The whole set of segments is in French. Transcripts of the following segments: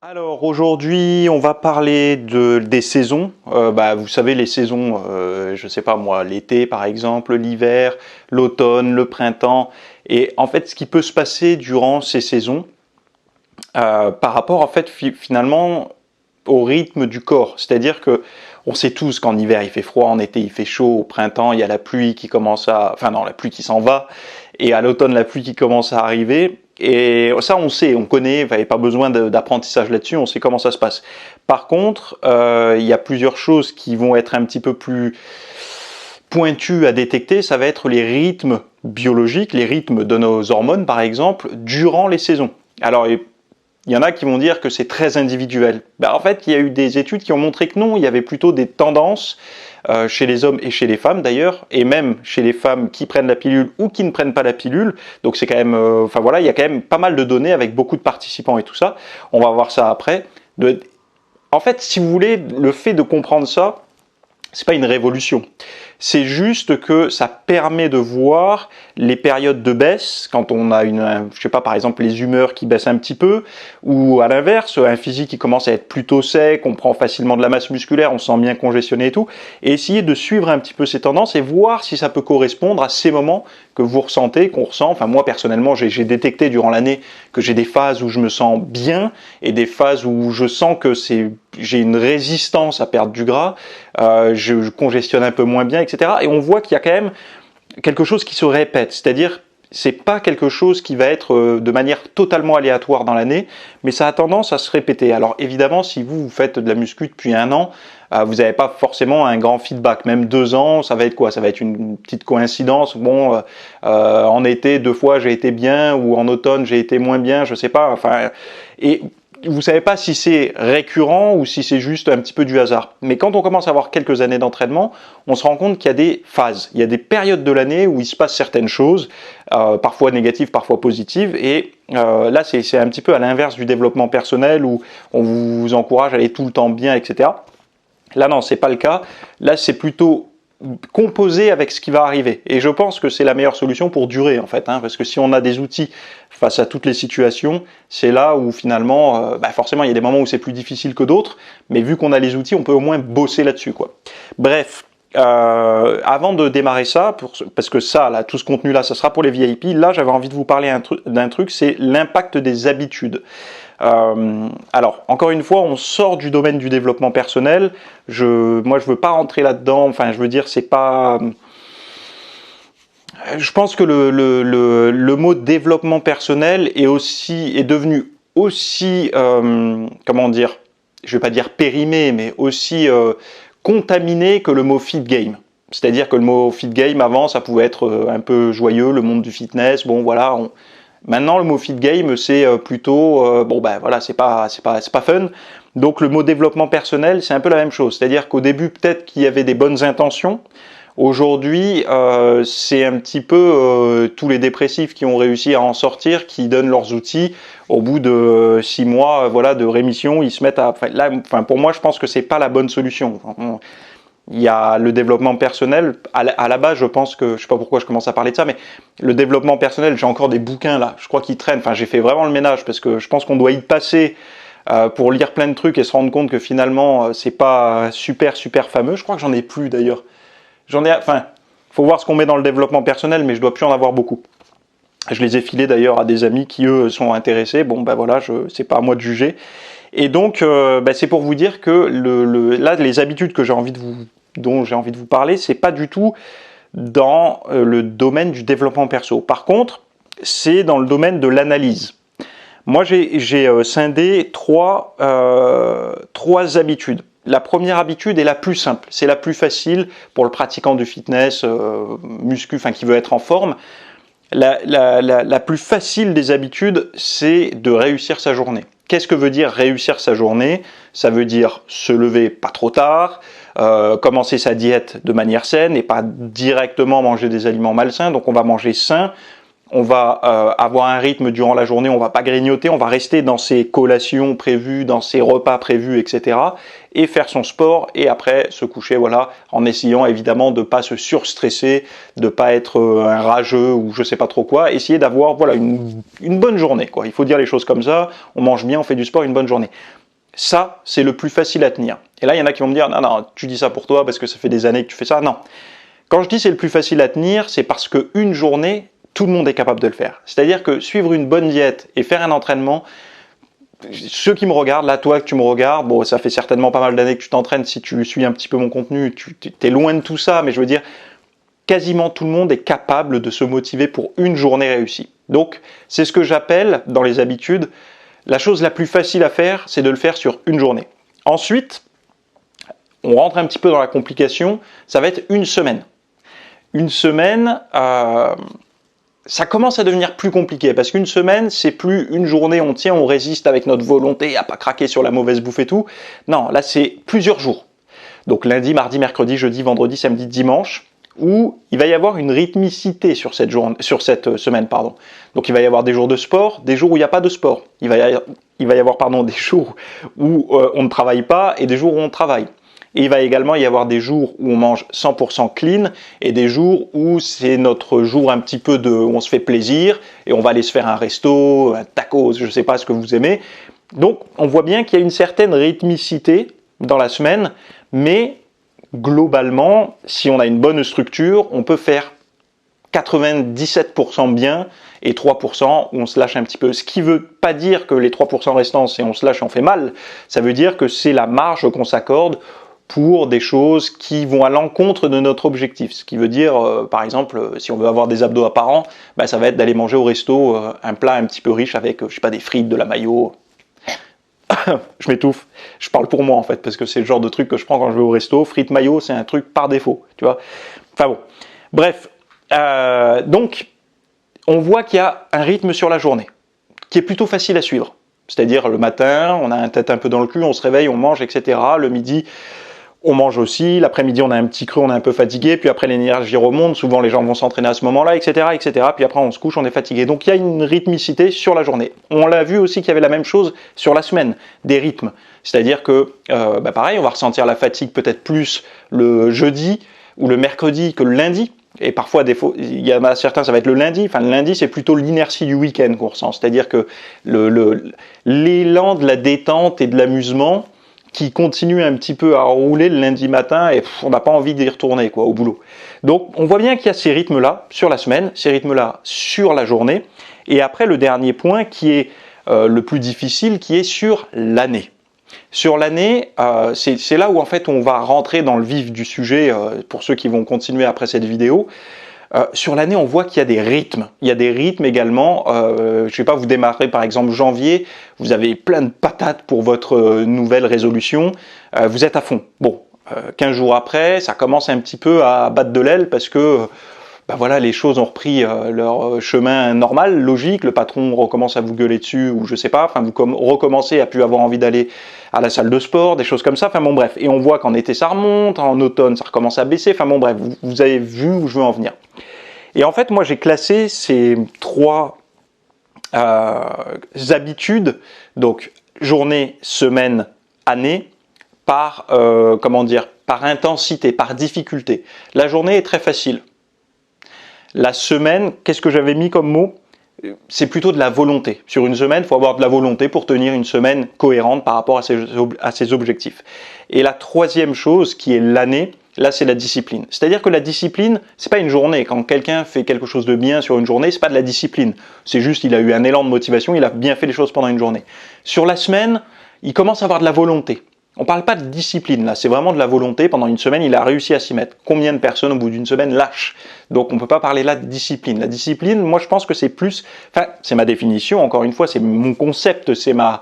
Alors aujourd'hui, on va parler des saisons. Vous savez, les saisons, je sais pas moi, l'été par exemple, l'hiver, l'automne, le printemps. Et en fait, ce qui peut se passer durant ces saisons, par rapport en fait finalement au rythme du corps. C'est-à-dire que on sait tous qu'en hiver il fait froid, en été il fait chaud, au printemps il y a la pluie qui commence à, enfin non, la pluie qui s'en va, et à l'automne la pluie qui commence à arriver. Et ça on sait, on connaît, il n'y a pas besoin d'apprentissage là-dessus, on sait comment ça se passe. Par contre, il y a plusieurs choses qui vont être un petit peu plus pointues à détecter, ça va être les rythmes biologiques, les rythmes de nos hormones par exemple, durant les saisons. Alors il y en a qui vont dire que c'est très individuel. En fait, il y a eu des études qui ont montré que non, il y avait plutôt des tendances chez les hommes et chez les femmes d'ailleurs, et même chez les femmes qui prennent la pilule ou qui ne prennent pas la pilule. Donc c'est quand même, il y a quand même pas mal de données avec beaucoup de participants et tout ça. On va voir ça après. En fait, si vous voulez, le fait de comprendre ça, c'est pas une révolution. C'est juste que ça permet de voir les périodes de baisse, quand on a je sais pas, par exemple, les humeurs qui baissent un petit peu, ou à l'inverse, un physique qui commence à être plutôt sec, on prend facilement de la masse musculaire, on se sent bien congestionné et tout, et essayer de suivre un petit peu ces tendances et voir si ça peut correspondre à ces moments que vous ressentez, qu'on ressent. Enfin, moi, personnellement, j'ai détecté durant l'année que j'ai des phases où je me sens bien et des phases où je sens que j'ai une résistance à perdre du gras, je congestionne un peu moins bien, etc. Et on voit qu'il y a quand même quelque chose qui se répète, c'est-à-dire c'est pas quelque chose qui va être de manière totalement aléatoire dans l'année, mais ça a tendance à se répéter. Alors évidemment, si vous faites de la muscu depuis un an, vous n'avez pas forcément un grand feedback. Même 2 ans, ça va être quoi? Ça va être une petite coïncidence. Bon, en été, 2 fois j'ai été bien, ou en automne j'ai été moins bien, je sais pas. Enfin, et vous savez pas si c'est récurrent ou si c'est juste un petit peu du hasard. Mais quand on commence à avoir quelques années d'entraînement, on se rend compte qu'il y a des phases, il y a des périodes de l'année où il se passe certaines choses, parfois négatives, parfois positives, et là c'est un petit peu à l'inverse du développement personnel où on vous encourage à aller tout le temps bien, etc. Là non, c'est pas le cas. Là c'est plutôt composer avec ce qui va arriver. Et je pense que c'est la meilleure solution pour durer en fait, parce que si on a des outils face à toutes les situations, c'est là où finalement, forcément il y a des moments où c'est plus difficile que d'autres, mais vu qu'on a les outils, on peut au moins bosser là-dessus, quoi. Bref, avant de démarrer ça, parce que ça, là, tout ce contenu-là, ça sera pour les VIP, là j'avais envie de vous parler d'un truc, c'est l'impact des habitudes. Alors, encore une fois, on sort du domaine du développement personnel. Moi, je veux pas rentrer là-dedans. Enfin, je veux dire, c'est pas. Je pense que le mot développement personnel est devenu aussi, comment dire, je vais pas dire périmé, mais aussi contaminé que le mot fit game. C'est-à-dire que le mot fit game avant, ça pouvait être un peu joyeux, le monde du fitness. Bon, voilà. Maintenant, le mot fit game, c'est plutôt c'est pas fun. Donc, le mot développement personnel, c'est un peu la même chose. C'est-à-dire qu'au début, peut-être qu'il y avait des bonnes intentions. Aujourd'hui, c'est un petit peu tous les dépressifs qui ont réussi à en sortir, qui donnent leurs outils. Au bout de 6 mois, de rémission, ils se mettent à. Pour moi, je pense que c'est pas la bonne solution. Il y a le développement personnel. À la base, je pense que, je sais pas pourquoi je commence à parler de ça, mais le développement personnel, j'ai encore des bouquins là, je crois qu'ils traînent. Enfin, j'ai fait vraiment le ménage parce que je pense qu'on doit y passer pour lire plein de trucs et se rendre compte que finalement, c'est pas super fameux. Je crois que j'en ai plus d'ailleurs. Faut voir ce qu'on met dans le développement personnel, mais je dois plus en avoir beaucoup. Je les ai filés d'ailleurs à des amis qui eux sont intéressés. Bon, c'est pas à moi de juger. Et donc, c'est pour vous dire que là, les habitudes que dont j'ai envie de vous parler, c'est pas du tout dans le domaine du développement perso. Par contre, c'est dans le domaine de l'analyse. Moi, j'ai scindé trois habitudes. La première habitude est la plus simple, c'est la plus facile pour le pratiquant du fitness, qui veut être en forme. La plus facile des habitudes, c'est de réussir sa journée. Qu'est-ce que veut dire réussir sa journée? Ça veut dire se lever pas trop tard, commencer sa diète de manière saine et pas directement manger des aliments malsains. Donc on va manger sain, on va avoir un rythme durant la journée, on va pas grignoter, on va rester dans ses collations prévues, dans ses repas prévus, etc. et faire son sport et après se coucher, voilà, en essayant évidemment de pas se surstresser, de pas être un rageux ou je sais pas trop quoi, essayer d'avoir voilà une bonne journée, quoi. Il faut dire les choses comme ça, on mange bien, on fait du sport, une bonne journée. Ça, c'est le plus facile à tenir. Et là, il y en a qui vont me dire, non, non, tu dis ça pour toi parce que ça fait des années que tu fais ça. Non. Quand je dis c'est le plus facile à tenir, c'est parce qu'une journée, tout le monde est capable de le faire. C'est-à-dire que suivre une bonne diète et faire un entraînement, ceux qui me regardent, là, toi que tu me regardes, bon, ça fait certainement pas mal d'années que tu t'entraînes, si tu suis un petit peu mon contenu, tu es loin de tout ça, mais je veux dire, quasiment tout le monde est capable de se motiver pour une journée réussie. Donc, c'est ce que j'appelle, dans les habitudes, la chose la plus facile à faire, c'est de le faire sur une journée. Ensuite, on rentre un petit peu dans la complication, ça va être une semaine. Une semaine, ça commence à devenir plus compliqué parce qu'une semaine, c'est plus une journée, on tient, on résiste avec notre volonté à pas craquer sur la mauvaise bouffe et tout. Non, là, c'est plusieurs jours. Donc lundi, mardi, mercredi, jeudi, vendredi, samedi, dimanche, où il va y avoir une rythmicité sur cette semaine. Donc il va y avoir des jours de sport, des jours où il n'y a pas de sport. Il va y avoir des jours où on ne travaille pas et des jours où on travaille. Et il va également y avoir des jours où on mange 100% clean et des jours où c'est notre jour un petit peu où on se fait plaisir et on va aller se faire un resto, un tacos, je ne sais pas ce que vous aimez. Donc on voit bien qu'il y a une certaine rythmicité dans la semaine, mais globalement, si on a une bonne structure, on peut faire 97% bien et 3% où on se lâche un petit peu. Ce qui ne veut pas dire que les 3% restants, c'est on se lâche et on fait mal. Ça veut dire que c'est la marge qu'on s'accorde pour des choses qui vont à l'encontre de notre objectif. Ce qui veut dire, par exemple, si on veut avoir des abdos apparents, ben, ça va être d'aller manger au resto un plat un petit peu riche avec, je sais pas, des frites, de la mayo. Je m'étouffe. Je parle pour moi en fait, parce que c'est le genre de truc que je prends quand je vais au resto. Frites mayo, c'est un truc par défaut, tu vois. Enfin bon. Bref. Donc, on voit qu'il y a un rythme sur la journée qui est plutôt facile à suivre. C'est-à-dire le matin, on a la tête un peu dans le cul, on se réveille, on mange, etc. Le midi, on mange aussi. L'après-midi, on a un petit creux, on est un peu fatigué. Puis après, l'énergie remonte. Souvent, les gens vont s'entraîner à ce moment-là, etc., etc. Puis après, on se couche, on est fatigué. Donc, il y a une rythmicité sur la journée. On l'a vu aussi qu'il y avait la même chose sur la semaine, des rythmes. C'est-à-dire que, pareil, on va ressentir la fatigue peut-être plus le jeudi ou le mercredi que le lundi. Et parfois, il y en a certains, ça va être le lundi. Enfin, le lundi, c'est plutôt l'inertie du week-end qu'on ressent. C'est-à-dire que l'élan de la détente et de l'amusement qui continue un petit peu à rouler le lundi matin et on n'a pas envie d'y retourner au boulot. Donc, on voit bien qu'il y a ces rythmes-là sur la semaine, ces rythmes-là sur la journée. Et après, le dernier point qui est le plus difficile, qui est sur l'année. Sur l'année, c'est là où en fait on va rentrer dans le vif du sujet pour ceux qui vont continuer après cette vidéo. Sur l'année, on voit qu'il y a des rythmes. Il y a des rythmes également. Je ne vais pas vous démarrer par exemple janvier, vous avez plein de patates pour votre nouvelle résolution, vous êtes à fond. Bon, 15 jours après, ça commence un petit peu à battre de l'aile parce que voilà, les choses ont repris leur chemin normal, logique, le patron recommence à vous gueuler dessus, ou je sais pas, enfin vous recommencez à plus avoir envie d'aller à la salle de sport, des choses comme ça, enfin bon bref, et on voit qu'en été ça remonte, en automne ça recommence à baisser, enfin bon bref, vous avez vu où je veux en venir. Et en fait, moi j'ai classé ces trois habitudes, donc journée, semaine, année, par, par intensité, par difficulté. La journée est très facile. La semaine, qu'est-ce que j'avais mis comme mot? C'est plutôt de la volonté. Sur une semaine, il faut avoir de la volonté pour tenir une semaine cohérente par rapport à ses objectifs. Et la troisième chose, qui est l'année, là c'est la discipline. C'est-à-dire que la discipline, c'est pas une journée. Quand quelqu'un fait quelque chose de bien sur une journée, c'est pas de la discipline. C'est juste, il a eu un élan de motivation, il a bien fait les choses pendant une journée. Sur la semaine, il commence à avoir de la volonté. On ne parle pas de discipline, là, c'est vraiment de la volonté. Pendant une semaine, il a réussi à s'y mettre. Combien de personnes, au bout d'une semaine, lâchent? Donc, on ne peut pas parler là de discipline. La discipline, moi, je pense que c'est plus... Enfin, c'est ma définition, encore une fois, c'est mon concept, c'est ma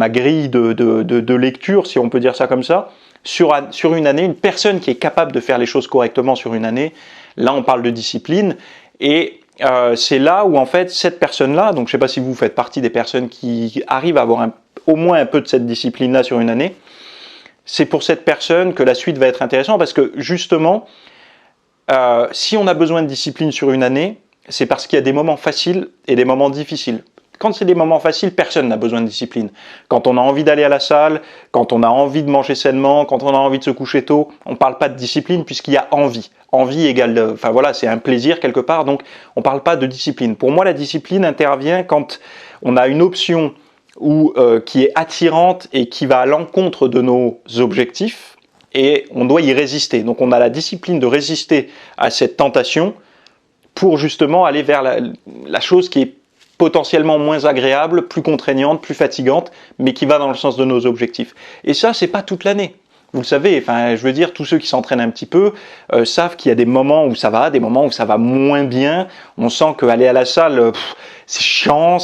grille de lecture, si on peut dire ça comme ça. Sur une année, une personne qui est capable de faire les choses correctement sur une année, là, on parle de discipline. Et c'est là où, en fait, cette personne-là, donc je ne sais pas si vous faites partie des personnes qui arrivent à avoir au moins un peu de cette discipline-là sur une année, c'est pour cette personne que la suite va être intéressante parce que justement, si on a besoin de discipline sur une année, c'est parce qu'il y a des moments faciles et des moments difficiles. Quand c'est des moments faciles, personne n'a besoin de discipline. Quand on a envie d'aller à la salle, quand on a envie de manger sainement, quand on a envie de se coucher tôt, on ne parle pas de discipline puisqu'il y a envie. Envie égale, enfin voilà, c'est un plaisir quelque part, donc on ne parle pas de discipline. Pour moi, la discipline intervient quand on a une option qui est attirante et qui va à l'encontre de nos objectifs et on doit y résister. Donc on a la discipline de résister à cette tentation pour justement aller vers la chose qui est potentiellement moins agréable, plus contraignante, plus fatigante, mais qui va dans le sens de nos objectifs. Et ça, c'est pas toute l'année. Vous le savez, enfin, je veux dire, tous ceux qui s'entraînent un petit peu savent qu'il y a des moments où ça va, des moments où ça va moins bien. On sent qu'aller à la salle, c'est chiant,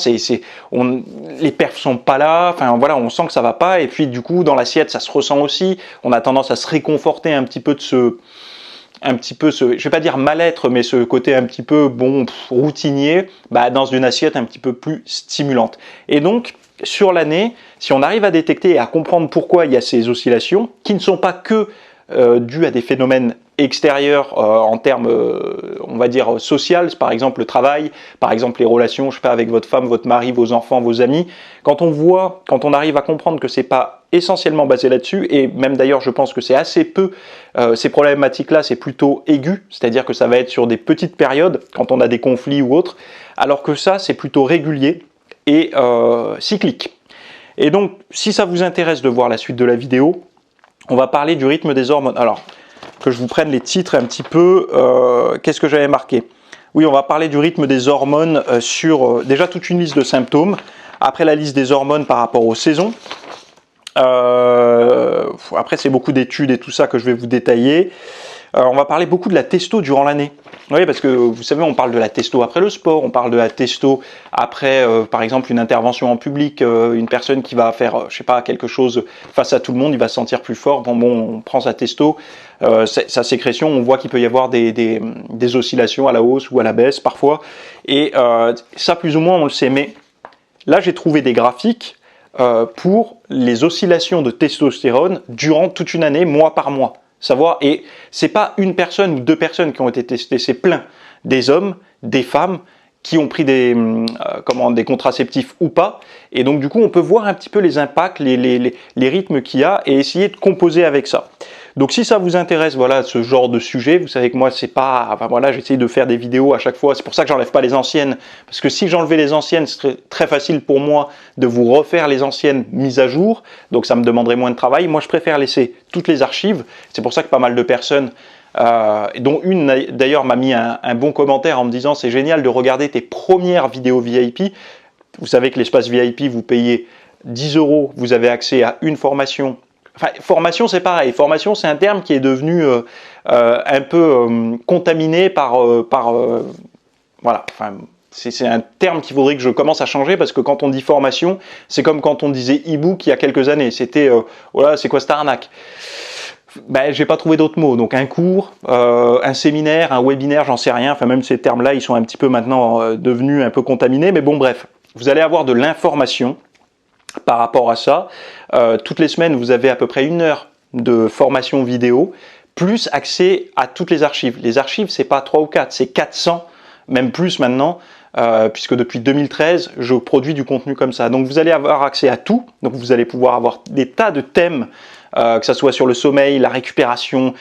les perfs sont pas là. Enfin voilà, on sent que ça va pas. Et puis du coup, dans l'assiette, ça se ressent aussi. On a tendance à se réconforter un petit peu je vais pas dire mal-être, mais ce côté un petit peu routinier, dans une assiette un petit peu plus stimulante. Et donc, sur l'année, si on arrive à détecter et à comprendre pourquoi il y a ces oscillations, qui ne sont pas que dues à des phénomènes extérieurs en termes, on va dire, social, par exemple le travail, par exemple les relations, je sais pas, avec votre femme, votre mari, vos enfants, vos amis, quand on arrive à comprendre que c'est pas essentiellement basé là-dessus, et même d'ailleurs je pense que c'est assez peu, ces problématiques-là c'est plutôt aigu, c'est-à-dire que ça va être sur des petites périodes, quand on a des conflits ou autres, alors que ça c'est plutôt régulier et cyclique. Et donc si ça vous intéresse de voir la suite de la vidéo, on va parler du rythme des hormones. Alors, que je vous prenne les titres un petit peu, qu'est-ce que j'avais marqué? Oui, on va parler du rythme des hormones sur déjà toute une liste de symptômes, après la liste des hormones par rapport aux saisons. Après, c'est beaucoup d'études et tout ça que je vais vous détailler. On va parler beaucoup de la testo durant l'année. Oui, parce que vous savez, on parle de la testo après le sport, on parle de la testo après, par exemple, une intervention en public, une personne qui va faire, je sais pas, quelque chose face à tout le monde, il va se sentir plus fort. Bon, on prend sa testo, sa sécrétion, on voit qu'il peut y avoir des oscillations à la hausse ou à la baisse parfois. Et ça, plus ou moins, on le sait. Mais là, j'ai trouvé des graphiques pour les oscillations de testostérone durant toute une année, mois par mois. Savoir, et c'est pas une personne ou deux personnes qui ont été testées, c'est plein, des hommes, des femmes qui ont pris des contraceptifs ou pas, et donc du coup on peut voir un petit peu les impacts, les rythmes qu'il y a et essayer de composer avec ça. Donc si ça vous intéresse, voilà, ce genre de sujet, vous savez que moi c'est pas, enfin voilà, j'essaie de faire des vidéos à chaque fois, c'est pour ça que j'enlève pas les anciennes, parce que si j'enlevais les anciennes, ce serait très facile pour moi de vous refaire les anciennes mises à jour, donc ça me demanderait moins de travail. Moi je préfère laisser toutes les archives, c'est pour ça que pas mal de personnes, dont une d'ailleurs m'a mis un bon commentaire en me disant c'est génial de regarder tes premières vidéos VIP. Vous savez que l'espace VIP, vous payez 10 €, vous avez accès à une formation. Enfin, formation, c'est pareil. Formation, c'est un terme qui est devenu un peu contaminé par voilà. Enfin, c'est un terme qu'il faudrait que je commence à changer parce que quand on dit formation, c'est comme quand on disait e-book il y a quelques années. C'était voilà, c'est quoi cette arnaque? J'ai pas trouvé d'autres mots. Donc un cours, un séminaire, un webinaire, j'en sais rien. Enfin, même ces termes-là, ils sont un petit peu maintenant devenus un peu contaminés. Mais bon, bref, vous allez avoir de l'information par rapport à ça. Toutes les semaines, vous avez à peu près 1 heure de formation vidéo, plus accès à toutes les archives. Les archives, c'est pas 3 ou 4, c'est 400, même plus maintenant, puisque depuis 2013, je produis du contenu comme ça. Donc vous allez avoir accès à tout, donc vous allez pouvoir avoir des tas de thèmes, que ça soit sur le sommeil, la récupération,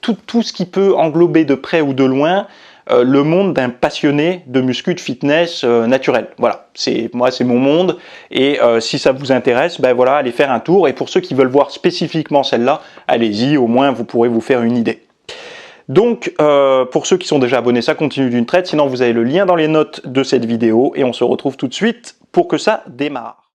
tout ce qui peut englober de près ou de loin le monde d'un passionné de muscu, de fitness naturel. Voilà, moi c'est mon monde et si ça vous intéresse, voilà, allez faire un tour et pour ceux qui veulent voir spécifiquement celle-là, allez-y, au moins vous pourrez vous faire une idée. Donc pour ceux qui sont déjà abonnés, ça continue d'une traite, sinon vous avez le lien dans les notes de cette vidéo et on se retrouve tout de suite pour que ça démarre.